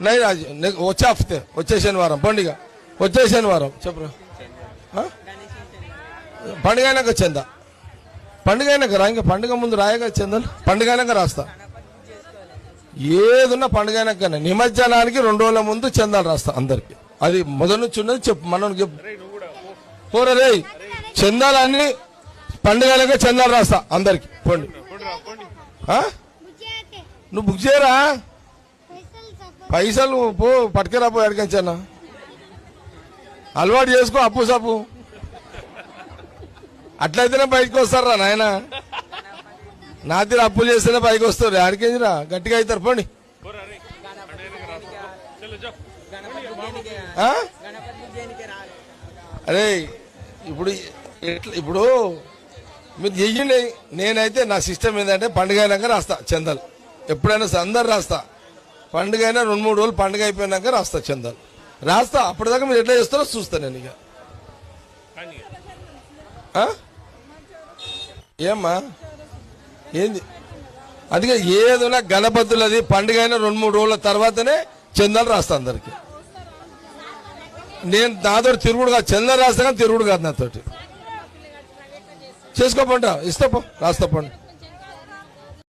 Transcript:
నై రాజు వచ్చే హఫ్తే వచ్చే శనివారం పండుగ వచ్చే శనివారం చెప్పురా పండుగ అయినాక చందా పండుగ అయినాక రా ఇంకా పండుగ ముందు రాయగా చందలు పండుగ అయినాక రాస్తా ఏదున్నా పండుగ అయినాకనే నిమజ్జనానికి 2 రోజుల ముందు చందాలు రాస్తా అందరికి అది మొదటి నుంచి ఉన్నది చెప్పు మనం చెప్పు పోరా రే చందాలన్నీ పండుగ అయినాక చందాలు రాస్తా అందరికి పోండి నువ్వు బుక్ చేయరా పైసలు పో పట్టుకురా పో ఎడకంచన్నా అలవాటు చేసుకో అప్పు సప్పు అట్లయితేనే బయటకు వస్తారా నాయన నా తీరు అప్పులు చేస్తేనే పైకి వస్తారు ఆడికేందిరా గట్టిగా అవుతారు పోండి అరే ఇప్పుడు మీరు చెయ్యండి నేనైతే నా సిస్టమ్ ఏంటంటే పండుగ అయినాక రాస్తా చందాలు ఎప్పుడైనా అందరు రాస్తా పండుగ అయినా 2-3 రోజులు పండుగ అయిపోయినాక రాస్తా చందాలు రాస్తా అప్పటిదాకా మీరు ఎట్లా చేస్తారో చూస్తా నేను ఇక ఏమ్మా ఏంది అందుకే ఏదైనా గణపతులది పండుగ అయినా 2-3 రోజుల తర్వాతనే చందాలు రాస్తా అందరికి నేను నాతో తిరుగుడు కాదు చందాలు రాస్తా కానీ తిరుగుడు కాదు నాతోటి చేసుకోపంట ఇస్తా పో రాస్తా పండు